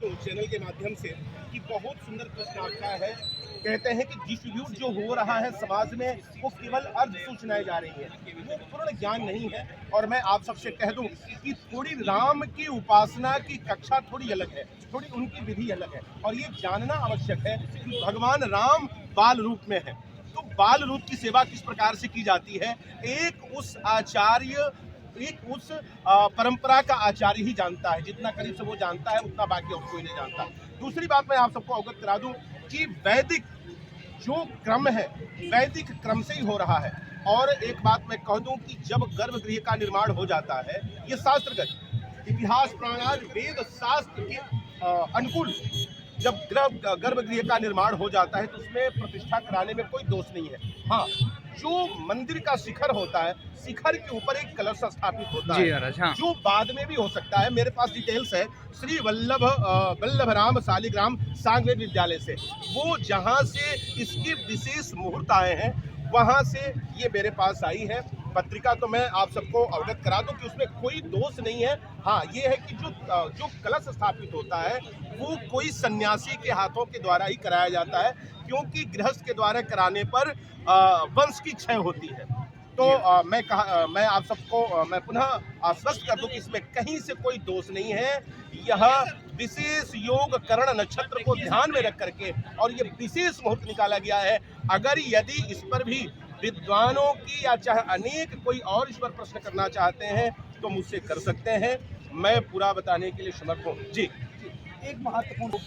हूँ चैनल के माध्यम से कि बहुत सुंदर प्रश्न आपका है। कहते हैं कि डिस्ट्रीब्यूट जो हो रहा है समाज में वो केवल अर्ध सूचनाएं जा रही हैं, वो पूर्ण ज्ञान नहीं है। और मैं आप सबसे कह दूं कि थोड़ी राम की उपासना की कक्षा थोड़ी अलग है, थोड़ी उनकी विधि अलग है, और ये जानना आवश्यक है कि भगवान राम बाल रूप में है, तो बाल रूप की सेवा किस प्रकार से की जाती है, एक उस परंपरा का आचार्य ही जानता है। जितना करीब से वो जानता है उतना बाकी और कोई नहीं जानता। दूसरी बात मैं आप सबको अवगत करा दूं कि वैदिक जो क्रम है वैदिक क्रम से ही हो रहा है। और एक बात मैं कह दूं कि जब गर्भगृह का निर्माण हो जाता है, ये शास्त्रगत इतिहास प्राणाद वेद शास्त्र के अनुकूल जब गर्भगृह का निर्माण हो जाता है तो उसमें प्रतिष्ठा कराने में कोई दोष नहीं है। हाँ, जो मंदिर का शिखर होता है, शिखर के ऊपर एक कलश स्थापित होता है, जो बाद में भी हो सकता है। मेरे पास डिटेल्स है श्री वल्लभ राम शालिग्राम सांगवेद विद्यालय से, वो जहाँ से इसके विशेष मुहूर्त आए हैं वहाँ से ये मेरे पास आई है पत्रिका। तो मैं आप सबको अवगत करा दूं कि उसमें कोई दोष नहीं है। हाँ, ये है कि जो कलश स्थापित होता है वो कोई सन्यासी के हाथों के द्वारा ही कराया जाता है, क्योंकि गृहस्थ के द्वारा कराने पर वंश की क्षय होती है। तो मैं आप सबको मैं पुनः आश्वस्त कर दूं कि इसमें कहीं से कोई दोष नहीं है। यह विशेष योग करण नक्षत्र को ध्यान में रख करके और ये विशेष मुहूर्त निकाला गया है। अगर यदि इस पर भी विद्वानों की या चाहे अनेक कोई और इस पर प्रश्न करना चाहते हैं तो मुझसे कर सकते हैं, मैं पूरा बताने के लिए समर्थ हूँ। जी, एक महत्वपूर्ण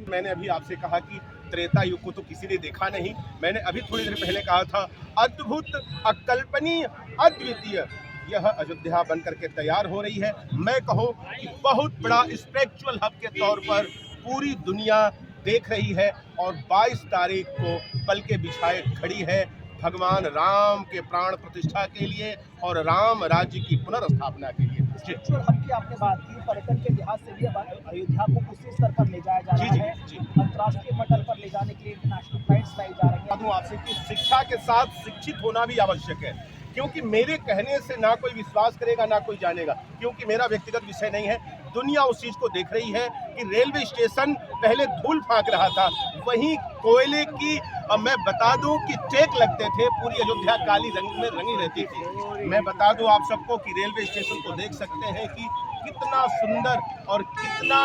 मैंने अभी आपसे कहा कि त्रेता युग को तो किसी ने देखा नहीं। मैंने अभी थोड़ी देर पहले कहा था अद्भुत, अकल्पनीय, अद्वितीय यह अयोध्या बनकर के तैयार हो रही है। मैं कहूँ कि बहुत बड़ा स्पिरिचुअल हब के तौर पर पूरी दुनिया देख रही है और 22 तारीख को पल के बिछाए खड़ी है भगवान राम के प्राण प्रतिष्ठा के लिए और राम राज्य की पुनर्स्थापना के लिए। स्पिरिचुअल हब की आपने बात की, पर्यटन के लिहाज से भी अयोध्या को उसी स्तर पर ले जाया जा रहा है। अंतर्राष्ट्रीय पटल पर ले जाने के लिए इंटरनेशनल फ्लाइट्स लाई जा रही है। आपसे कि शिक्षा के साथ शिक्षित होना भी आवश्यक है, क्योंकि मेरे कहने से ना कोई विश्वास करेगा ना कोई जानेगा, क्योंकि मेरा व्यक्तिगत विषय नहीं है। दुनिया उस चीज को देख रही है कि रेलवे स्टेशन पहले धूल फाँक रहा था, वहीं कोयले की मैं बता दूं कि टेक लगते थे, पूरी अयोध्या काली रंग में रंगी रहती थी। मैं बता दूं आप सबको कि रेलवे स्टेशन को देख सकते हैं कि कितना सुंदर और कितना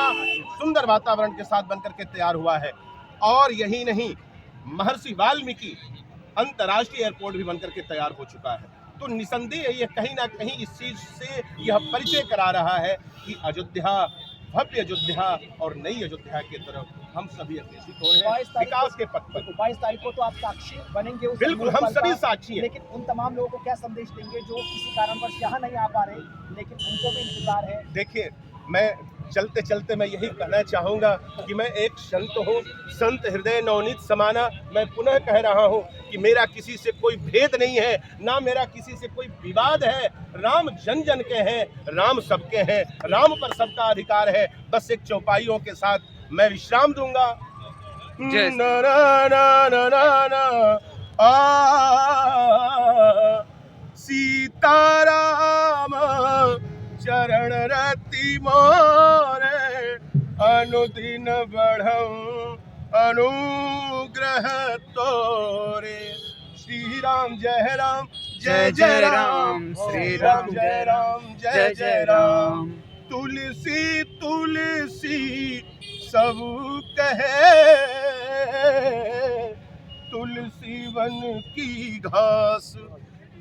सुंदर वातावरण के साथ बनकर के तैयार हुआ है। और यही नहीं, महर्षि वाल्मीकि अंतर्राष्ट्रीय एयरपोर्ट भी बनकर के तैयार हो चुका है। तो निसंदेह ये कहीं ना कहीं इस चीज से यह परिचय करा रहा है कि अयोध्या, भव्य अयोध्या और नई अयोध्या की तरफ हम सभी अग्रसित हो रहे हैं विकास के पथ पर। 22 तारीख को तो आप साक्षी बनेंगे उस बिल्कुल, हम सभी साक्षी हैं। लेकिन उन तमाम लोगों को क्या संदेश देंगे जो किसी कारणवश यहाँ नहीं आ पा रहे, लेकिन उनको भी इंतजार है? देखिए, मैं चलते चलते मैं यही कहना चाहूँगा कि मैं एक संत हूँ, संत हृदय नवनीत समाना। मैं पुनः कह रहा हूँ कि मेरा किसी से कोई भेद नहीं है, ना मेरा किसी से कोई विवाद है। राम जन जन के हैं, राम सबके हैं, राम पर सबका अधिकार है। बस एक चौपाइयों के साथ मैं विश्राम दूंगा। ना ना ना ना ना ना सीताराम चरण रति मोरे अनुदिन बढ़ऊं अनुग्रह तोरे। श्री राम जय राम जय जय राम, श्री राम जय राम जय जय राम। तुलसी तुलसी सब कहे, तुलसी वन की घास,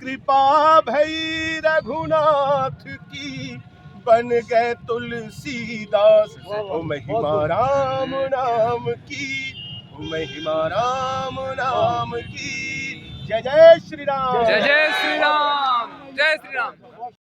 कृपा भई रघुनाथ की, बन गए तुलसीदास। ओ महिमा राम नाम की, ओ महिमा राम नाम की। जय जय श्री राम, जय जय श्री राम, जय श्री राम।